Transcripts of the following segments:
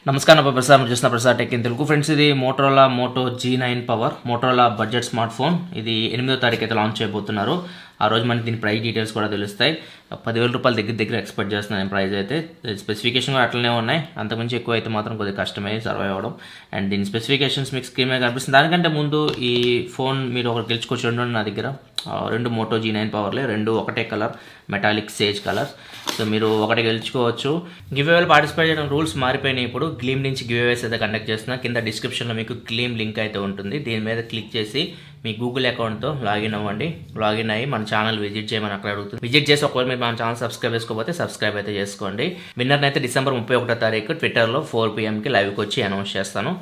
నమస్కారం ప్రసాద్ మీరు చూస్తున్న Prasad tech in Telugu friends. ఇది Motorola Moto G9 power Motorola budget smartphone. ఇది 8వ తారీఖు అయితే లాంచ్ చేయబోతున్నారు. ఆ రోజు మనకి దీని ప్రైస్ డీటెయిల్స్ కూడా తెలుస్తాయి. 10,000 రూపాయల దగ్గర ఎక్స్పెక్ట్ చేస్తున్నాను ప్రైస్ అయితే. స్పెసిఫికేషన్ కూడా అట్లనే ఉన్నాయి, అంతకుమించి ఎక్కువ అయితే మాత్రం కొద్దిగా కష్టమే సర్వైవ్ అవ్వడం. అండ్ దీని స్పెసిఫికేషన్స్ మీకు స్క్రీన్ మీద కనిపిస్తుంది. దానికంటే ముందు ఈ ఫోన్ మీరు ఒకటి గెలుచుకోవచ్చు. రెండు నా దగ్గర రెండు మోటో G9 పవర్లే, రెండు ఒకటే colour, metallic sage colour. So మీరు ఒకటి గెలుచుకోవచ్చు. గివ్వేలు పార్టిసిపేట్ చేయడం రూల్స్ మారిపోయినాయి. ఇప్పుడు గ్లీమ్ నుంచి గివ్వేస్ అయితే కండక్ట్ చేస్తున్నా. కింద డిస్క్రిప్షన్లో మీకు గ్లీమ్ లింక్ అయితే ఉంటుంది. దీని మీద క్లిక్ చేసి మీ గూగుల్ అకౌంట్తో లాగిన్ అవ్వండి. లాగిన్ అయ్యి మన ఛానల్ విజిట్ చేయమని అక్కడ అడుగుతుంది. విజిట్ చేసి ఒకవేళ మీరు మన ఛానల్ సబ్స్క్రైబ్ చేసుకోకపోతే సబ్స్క్రైబ్ అయితే చేసుకోండి. విన్నర్ని అయితే డిసెంబర్ 31వ తారీఖు ట్విట్టర్లో 4 PM లైవ్కి వచ్చి అనౌన్స్ చేస్తాను.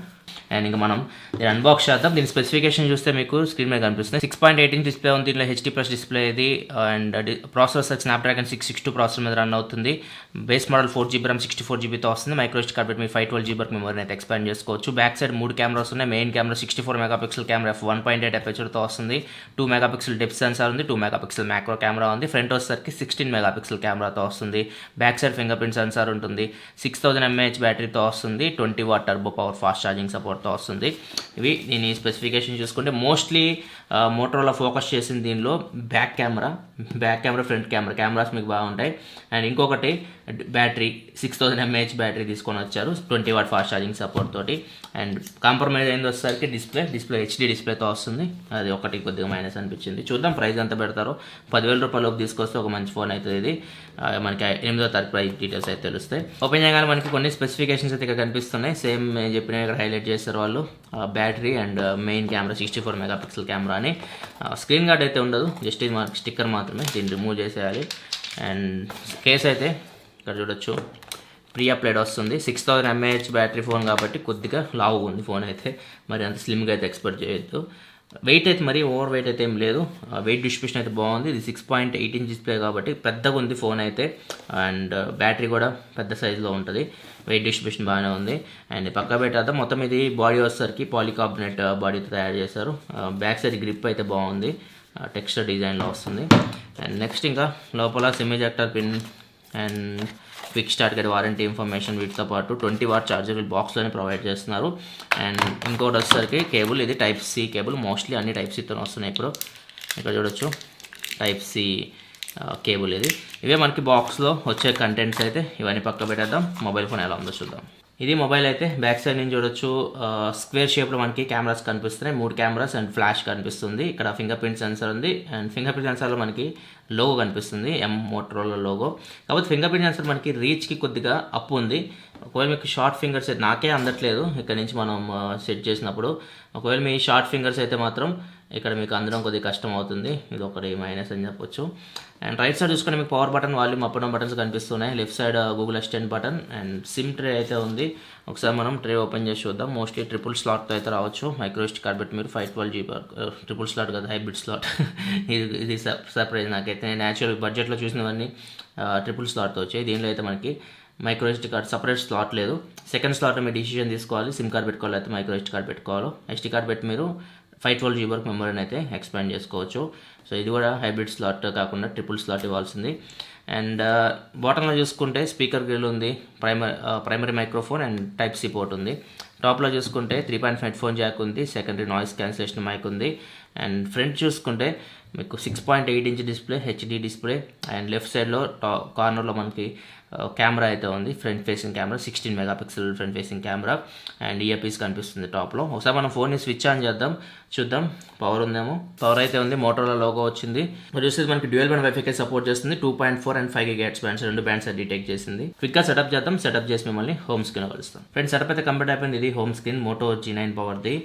అండ్ ఇంకా మనం దీన్ని అన్బాక్స్ చేద్దాం. దీని స్పెసిఫికేషన్ చూస్తే మీకు స్క్రీన్ మీద కనిపిస్తుంది. 6.8 ఇంచ్ డిస్ప్లే ఉంది. దీంట్లో HD+ డిస్ప్లే ఇది. అండ్ ప్రాసెసర్ స్నాప్డ్రాగన్ 662 ప్రాసెసర్ మీద రన్ అవుతుంది. బేస్ మోడల్ 4GB RAM 64GBతో వస్తుంది. మైక్రోస్డ్ కార్బెట్ మీ 512GB వరకు మెమరీని అయితే ఎక్స్పాండ్ చేసుకోవచ్చు. బ్యాక్ సైడ్ 3 కెమెరాస్ ఉన్నాయి. Main camera 64 megapixel camera f1.8 అపర్చర్తో వస్తుంది. 2 మెగాపిక్సెల్ డెప్త్ సెన్సార్ ఉంది. 2 మెగాపిక్సెల్ మ్యాక్రో కెమెరా ఉంది. ఫ్రంట్ వచ్చేసరికి 16 మెగాపిక్సెల్ కెమెరాతో వస్తుంది. Back side finger print censor ఉంటుంది. 6000 mAh బ్యాటరీతో వస్తుంది. 20W turbo power fast charging సపోర్ట్తో వస్తుంది. ఇవి దీని స్పెసిఫికేషన్ చూసుకుంటే మోస్ట్లీ మోటోరోలా ఫోకస్ చేసింది దీనిలో బ్యాక్ కెమెరా, ఫ్రంట్ కెమెరాస్ మీకు బాగుంటాయి. అండ్ ఇంకొకటి బ్యాటరీ 6000 mAh బ్యాటరీ తీసుకొని వచ్చారు 20W ఫాస్ట్ ఛార్జింగ్ సపోర్ట్ తోటి. అండ్ కాంప్రమైజ్ అయింది వచ్చేసరికి డిస్ప్లే HD డిస్ప్లేతో వస్తుంది. అది ఒకటి కొద్దిగా మైనస్ అనిపించింది. చూద్దాం ప్రైస్ ఎంత పెడతారో. 10,000 రూపాయలలోపు తీసుకొస్తే ఒక మంచి ఫోన్ అవుతుంది ఇది. మనకి 8వ తారీఖు ప్రైస్ డీటెయిల్స్ అయితే తెలుస్తాయి. ఓపెన్ చేయగానే మనకి కొన్ని స్పెసిఫికేషన్స్ అయితే ఇక్కడ కనిపిస్తున్నాయి. సేమ్ నేను చెప్పినవి ఇక్కడ హైలైట్ చేస్తారు వాళ్ళు. Battery and main camera 64 megapixel camera అని. స్క్రీన్ గార్డ్ అయితే ఉండదు, జస్ట్ ఇది మనకి స్టిక్కర్ మాత్రమే. దీన్ని రిమూవ్ చేసేయాలి. అండ్ కేస్ అయితే ఇక్కడ చూడొచ్చు, ప్రీ అప్లైడ్ వస్తుంది. 6000 mAh బ్యాటరీ ఫోన్ కాబట్టి కొద్దిగా లావుగా ఉంది ఫోన్ అయితే. మరి అంత స్లిమ్గా అయితే ఎక్స్పెక్ట్ చేయొద్దు. వెయిట్ అయితే మరి ఓవర్ వెయిట్ అయితే ఏం లేదు. వెయిట్ డిస్ట్రిబ్యూషన్ అయితే బాగుంది. ఇది 6.8 ఇంచ్ డిస్ప్లే కాబట్టి పెద్దగా ఉంది ఫోన్ అయితే. అండ్ బ్యాటరీ కూడా పెద్ద సైజులో ఉంటుంది. వెయిట్ డిస్ట్రిబ్యూషన్ బాగానే ఉంది. అండ్ పక్క పెట్టేద్దాం. మొత్తం ఇది బాడీ వచ్చేసరికి పాలికార్బోనేట్ బాడీతో తయారు చేశారు. బ్యాక్ సైడ్ గ్రిప్ అయితే బాగుంది, టెక్స్చర్ డిజైన్లో వస్తుంది. అండ్ నెక్స్ట్ ఇంకా లోపల semi ejector pin and quick start guide, warranty information, వీటితో పాటు 20W ఛార్జర్ బాక్స్లోనే ప్రొవైడ్ చేస్తున్నారు. అండ్ ఇంకోటి వచ్చేసరికి కేబుల్, ఇది Type-C కేబుల్. మోస్ట్లీ అన్ని Type-Cతో వస్తున్నాయి. ఇప్పుడు ఇక్కడ చూడొచ్చు Type-C కేబుల్ ఇది. ఇవే మనకి బాక్స్లో వచ్చే కంటెంట్స్ అయితే. ఇవన్నీ పక్క పెట్టేద్దాం. మొబైల్ ఫోన్ ఎలా ఉందో చూద్దాం. ఇది మొబైల్ అయితే బ్యాక్ సైడ్ నుంచి చూడొచ్చు. స్క్వేర్ షేప్లో మనకి కెమెరాస్ కనిపిస్తున్నాయి. 3 కెమెరాస్ అండ్ ఫ్లాష్ కనిపిస్తుంది. ఇక్కడ ఫింగర్ ప్రింట్ సెన్సార్ ఉంది. అండ్ ఫింగర్ ప్రింట్ సెన్సార్లో మనకి లోగో కనిపిస్తుంది, మోటోరోలా లోగో. కాబట్టి ఫింగర్ ప్రింట్ సెన్సార్ మనకి రీచ్కి కొద్దిగా అప్ ఉంది. ఒకవేళ మీకు షార్ట్ ఫింగర్స్ అయితే, నాకే అందట్లేదు ఇక్కడ నుంచి మనం సెట్ చేసినప్పుడు. ఒకవేళ మీ షార్ట్ ఫింగర్స్ అయితే మాత్రం ఇక్కడ మీకు అందడం కొద్దిగా కష్టం అవుతుంది. ఇది ఒకటి మైనస్ అని చెప్పొచ్చు. అండ్ రైట్ సైడ్ చూసుకుంటే మీకు power button, volume up and buttons కనిపిస్తున్నాయి. Left side Google Assistant button and SIM tray అయితే ఉంది. ఒకసారి మనం ట్రే ఓపెన్ చేసి చూద్దాం. మోస్ట్లీ ట్రిపుల్ స్లాట్తో అయితే రావచ్చు. మైక్రోస్డ్ కార్బెట్ మీరు 512GB ట్రిపుల్ స్లాట్ కదా, హైబ్రిడ్ స్లాట్. ఇది సర్ప్రైజ్ నాకైతే. నేను యాక్చువల్ బడ్జెట్లో చూసినవన్నీ ట్రిపుల్ స్లాట్తో వచ్చాయి. దీనిలో అయితే మనకి మైక్రోఎస్డి కార్డ్ సపరేట్ స్లాట్ లేదు. సెకండ్ స్లాట్లో మీరు డిసిషన్ తీసుకోవాలి. సిమ్ కార్డ్ పెట్టుకోవాలి అయితే మైక్రోఎస్డి కార్డ్ పెట్టుకోవాలి. SD కార్డ్ పెట్టి మీరు 512GB వరకు మెమరీని అయితే ఎక్స్పాండ్ చేసుకోవచ్చు. సో ఇది కూడా హైబ్రిడ్ స్లాట్ కాకుండా ట్రిపుల్ స్లాట్ ఇవ్వాల్సింది. అండ్ బాటంలో చూసుకుంటే స్పీకర్ గ్రిల్ ఉంది, primary microphone and Type-C port ఉంది. టాప్లో చూసుకుంటే 3.5 హెడ్ఫోన్ జాక్ ఉంది. సెకండరీ నాయిస్ క్యాన్సిలేషన్ మైక్ ఉంది. అండ్ ఫ్రంట్ చూసుకుంటే మీకు 6.8 inch display, HD display. And left సైడ్లో కార్నర్లో మనకి కెమెరా అయితే ఉంది. Front facing camera 16 megapixel front facing camera. And earpiece కనిపిస్తుంది టాప్లో. ఒకసారి మనం ఫోన్ని స్విచ్ ఆన్ చేద్దాం, చూద్దాం పవర్ ఉందేమో. పవర్ అయితే ఉంది. మోటోరోలా లోగో వచ్చింది. మరి చూస్తే మనకి డ్యూయల్ బ్యాండ్ వైఫై సపోర్ట్ చేస్తుంది. 2.4 అండ్ 5 GHz బ్యాండ్స్, రెండు బ్యాండ్స్ డిటెక్ట్ చేసింది. క్విక్గా సెటప్ చేద్దాం. సెటప్ చేసి మిమ్మల్ని హోమ్ స్క్రీన్ కలుస్తాం. ఫ్రెండ్స్ సెటప్ అయితే కంప్లీట్ అయిపోయింది. ఇది హోమ్ స్క్రీన్ మోటో G9 పవర్ది.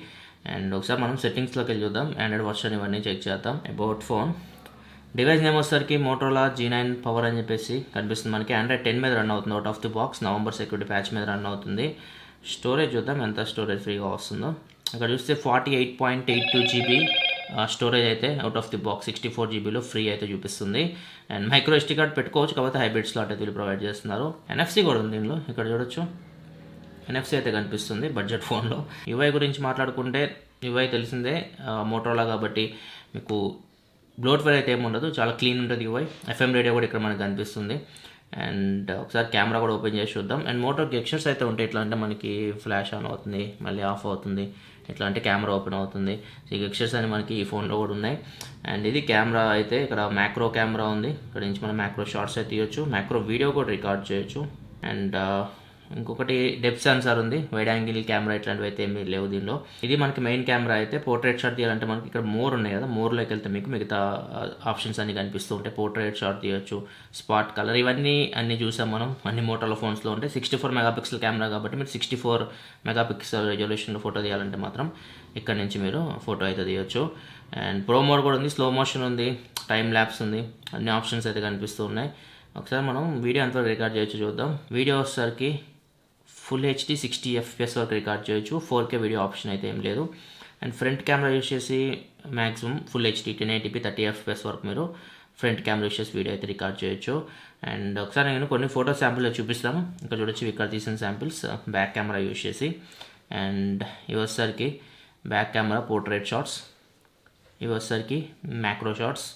అండ్ ఒకసారి మనం సెట్టింగ్స్లోకి వెళ్ళి చూద్దాం. ఆండ్రాయిడ్ వర్షన్ ఇవన్నీ చెక్ చేద్దాం. అబౌట్ ఫోన్ డివైస్ నేమ్ వచ్చేసరికి మోటోరోలా G9 పవర్ అని చెప్పేసి కనిపిస్తుంది మనకి. Android 10 మీద రన్ అవుతుంది. Out of the box November security patch మీద రన్ అవుతుంది. స్టోరేజ్ చూద్దాం ఎంత స్టోరేజ్ ఫ్రీగా వస్తుందో. అక్కడ చూస్తే 48.82GB స్టోరేజ్ అయితే అవుట్ ఆఫ్ ది బాక్స్ 64GBలో ఫ్రీ అయితే చూపిస్తుంది. అండ్ మైక్రోఎస్డి కార్డ్ పెట్టుకోవచ్చు, కాకపోతే హైబ్రిడ్ స్లాట్ అయితే వీళ్ళు ప్రొవైడ్ చేస్తున్నారు. NFC కూడా ఉంది దీనిలో. ఇక్కడ చూడొచ్చు NFC అయితే కనిపిస్తుంది బడ్జెట్ ఫోన్లో. UI గురించి మాట్లాడుకుంటే UI తెలిసిందే, మోటోరోలా కాబట్టి మీకు బ్లోట్వేర్ అయితే ఏమి ఉండదు. చాలా క్లీన్ ఉంటుంది UI. FM రేడియో కూడా ఇక్కడ మనకు కనిపిస్తుంది. అండ్ ఒకసారి కెమెరా కూడా ఓపెన్ చేసి చూద్దాం. అండ్ మోటో గెక్షర్స్ అయితే ఉంటాయి. ఎట్లా అంటే మనకి ఫ్లాష్ ఆన్ అవుతుంది, మళ్ళీ ఆఫ్ అవుతుంది, ఎట్లా అంటే కెమెరా ఓపెన్ అవుతుంది. సో ఈ గెక్షర్స్ అని మనకి ఈ ఫోన్లో కూడా ఉన్నాయి. అండ్ ఇది కెమెరా అయితే ఇక్కడ మ్యాక్రో కెమెరా ఉంది. ఇక్కడ నుంచి మనం మ్యాక్రో షార్ట్స్ అయితే తీయొచ్చు, మ్యాక్రో వీడియో కూడా రికార్డ్ చేయొచ్చు. అండ్ ఇంకొకటి డెప్త్ సెన్సార్ ఉంది, వైడ్ యాంగిల్ కెమెరా ఇట్లాంటివి అయితే ఏమీ లేవు దీనిలో. ఇది మనకి మెయిన్ కెమెరా అయితే. పోర్ట్రేట్ షాట్ తీయాలంటే మనకి ఇక్కడ మోర్ ఉన్నాయి కదా, మోర్లోకి వెళ్తే మీకు మిగతా ఆప్షన్స్ అన్ని కనిపిస్తూ ఉంటాయి. పోర్ట్రేట్ షాట్ తీయొచ్చు, స్పాట్ కలర్, ఇవన్నీ అన్ని చూసాం మనం అన్ని మోటోలో ఫోన్స్లో ఉంటాయి. 64 మెగాపిక్సెల్ కెమెరా కాబట్టి మీరు 64 మెగాపిక్సెల్ రెజల్యూషన్లో ఫోటో తీయాలంటే మాత్రం ఇక్కడ నుంచి మీరు ఫోటో అయితే తీయొచ్చు. అండ్ ప్రో మోడ్ కూడా ఉంది, స్లో మోషన్ ఉంది, టైం ల్యాప్స్ ఉంది, అన్ని ఆప్షన్స్ అయితే కనిపిస్తూ ఉన్నాయి. ఒకసారి మనం వీడియో అంతా రికార్డ్ చేయొచ్చు చూద్దాం. వీడియో వచ్చేసరికి ఫుల్ హెచ్డి 60 FPS వరకు రికార్డ్ చేయొచ్చు. 4K వీడియో ఆప్షన్ అయితే ఏం లేదు. అండ్ ఫ్రంట్ కెమెరా యూస్ చేసి maximum full HD 1080p 30 FPS వరకు మీరు ఫ్రంట్ కెమెరా యూస్ చేసి వీడియో అయితే రికార్డ్ చేయొచ్చు. అండ్ ఒకసారి నేను కొన్ని ఫోటో శాంపిల్ చూపిస్తాను. ఇక్కడ చూడొచ్చు, ఇక్కడ తీసిన శాంపిల్స్ బ్యాక్ కెమెరా యూస్ చేసి. అండ్ ఇవి వచ్చేసరికి బ్యాక్ కెమెరా పోర్ట్రేట్ షాట్స్, ఇవి వచ్చేసరికి మ్యాక్రో షాట్స్,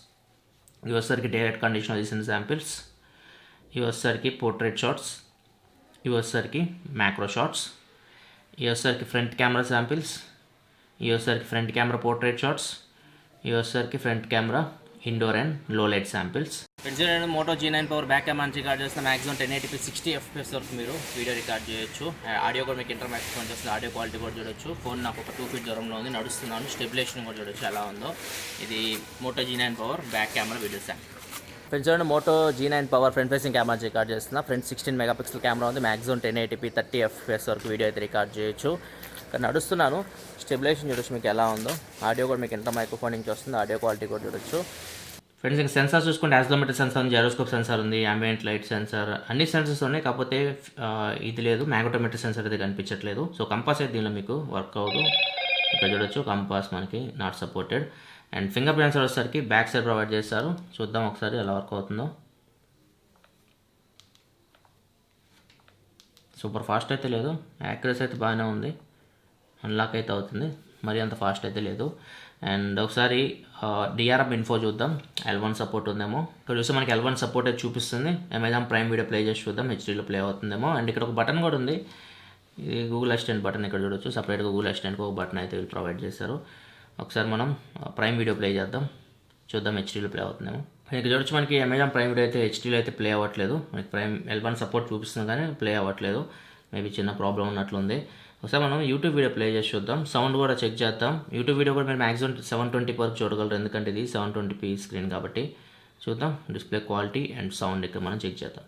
ఇవి వచ్చేసరికి డైరెక్ట్ కండిషన్లో తీసిన శాంపిల్స్, ఇవి వచ్చేసరికి పోర్ట్రేట్ షాట్స్, ఇవి వచ్చేసరికి మ్యాక్రో షాట్స్, ఇవి వచ్చేసరికి ఫ్రంట్ కెమెరా శాంపిల్స్, ఇవి వచ్చేసరికి ఫ్రంట్ కెమెరా పోర్ట్రేట్ షాట్స్, ఇవి వచ్చేసరికి front camera indoor and low light samples. నేను Moto G9 power back camera నుంచి రికార్డ్ చేస్తే మ్యాక్సిమం 1080p 60 FPS వరకు మీరు వీడియో రికార్డ్ చేయొచ్చు. ఆడియో కూడా మీకు ఇంటర్ మైక్రోఫోన్ చేస్తే ఆడియో క్వాలిటీ కూడా చూడొచ్చు. ఫోన్ నాకు ఒక 2 feet దూరంలో ఉంది, నడుస్తున్నాను. స్టెబిలేషన్ కూడా చూడొచ్చు ఎలా ఉందో. ఇది Moto G9 power back camera video sample. Friends చూడండి, Moto G9 power front facing camera record చేస్తున్నా. ఫ్రంట్ 16 మెగాపిక్సెల్ కెమెరా ఉంది, మ్యాక్సిమం 1080p 30 FPS వరకు వీడియో అయితే రికార్డ్ చేయొచ్చు. ఇక్కడ నడుస్తున్నాను, స్టెబిలేషన్ చూడొచ్చు మీకు ఎలా ఉందో. ఆడియో కూడా మీకు ఇంటర్ మైక్రోఫోన్ నుంచి వస్తుంది, ఆడియో క్వాలిటీ కూడా చూడొచ్చు. ఫ్రెండ్స్ ఇంకా సెన్సార్ చూసుకుంటే యాక్సిలరోమీటర్ సెన్సార్ ఉంది, జైరోస్కోప్ సెన్సార్ ఉంది, అంబియంట్ లైట్ సెన్సార్, అన్ని సెన్సర్స్ ఉన్నాయి. కాకపోతే ఇది లేదు, మ్యాగ్నెటోమీటర్ సెన్సార్ అయితే కనిపించట్లేదు. సో కంపాస్ అయితే దీనిలో మీకు వర్క్ అవ్వదు. ఇక్కడ చూడొచ్చు, కంపాస్ మనకి not supported. And finger print censor వచ్చేసరికి బ్యాక్ సైడ్ ప్రొవైడ్ చేస్తారు. చూద్దాం ఒకసారి ఎలా వర్క్ అవుతుందో. సూపర్ ఫాస్ట్ అయితే లేదు, యాక్యురసీ అయితే బాగానే ఉంది, అన్లాక్ అయితే అవుతుంది, మరి అంత ఫాస్ట్ అయితే లేదు. అండ్ ఒకసారి DRM ఇన్ఫో చూద్దాం, L1 సపోర్ట్ ఉందేమో. ఇక్కడ చూస్తే మనకి L1 సపోర్ట్ అయితే చూపిస్తుంది. అమెజాన్ ప్రైమ్ వీడియో ప్లే చేసి చూద్దాం, హెచ్డీలో ప్లే అవుతుందేమో. అండ్ ఇక్కడ ఒక బటన్ కూడా ఉంది, ఇది గూగుల్ అసిస్టెంట్ బటన్. ఇక్కడ చూడొచ్చు, సపరేట్గా గూగుల్ అసిస్టెంట్కి ఒక బటన్ అయితే వీళ్ళు ప్రొవైడ్ చేశారు. ఒకసారి మనం ప్రైమ్ వీడియో ప్లే చేద్దాం, చూద్దాం హెచ్డీలో ప్లే అవుతుందేమో. ఇక్కడ చూడొచ్చు, మనకి అమెజాన్ ప్రైమ్ వీడియో అయితే హెచ్డీలో అయితే ప్లే అవ్వట్లేదు. మనకి ప్రైమ్ L1 సపోర్ట్ చూపిస్తుంది కానీ ప్లే అవ్వట్లేదు, మేబీ చిన్న ప్రాబ్లం ఉన్నట్లుంది. ఒకసారి మనం యూట్యూబ్ వీడియో ప్లే చేసి చూద్దాం, సౌండ్ కూడా చెక్ చేద్దాం. యూట్యూబ్ వీడియో కూడా మీరు మ్యాక్సిమం 720p వరకు చూడగలరు, ఎందుకంటే ఇది 720p స్క్రీన్ కాబట్టి. చూద్దాం డిస్ప్లే క్వాలిటీ అండ్ సౌండ్ ఇక్కడ మనం చెక్ చేద్దాం.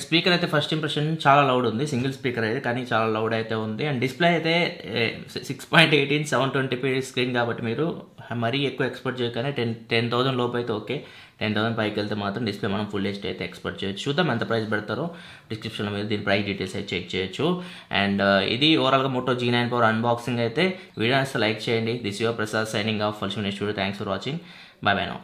స్పీకర్ అయితే ఫస్ట్ ఇంప్రెషన్ చాలా లౌడ్ ఉంది, సింగిల్ స్పీకర్ అయితే, కానీ చాలా లౌడ్ అయితే ఉంది. అండ్ డిస్ప్లే అయితే 6.18 720p స్క్రీన్ కాబట్టి మీరు మరీ ఎక్కువ ఎక్స్పెక్ట్ చేయగానే 10,000 లోపు అయితే ఓకే. 10,000 పైకి వెళ్తే మాత్రం డిస్ప్లే మనం ఫుల్ హెచ్డీ అయితే ఎక్స్పెక్ట్ చేయొచ్చు. చూద్దాం ఎంత ప్రైస్ పెడతారో, డిస్క్రిప్షన్లో మీరు దీని ప్రైస్ డీటెయిల్స్ అయితే చెక్ చేయొచ్చు. అండ్ ఇది ఓవరాల్గా మోటో G9 పవర్ అన్బాక్సింగ్ అయితే. వీడియో అయితే లైక్ చేయండి. This your Prasad signing off. For next video. Thanks for watching. By by now.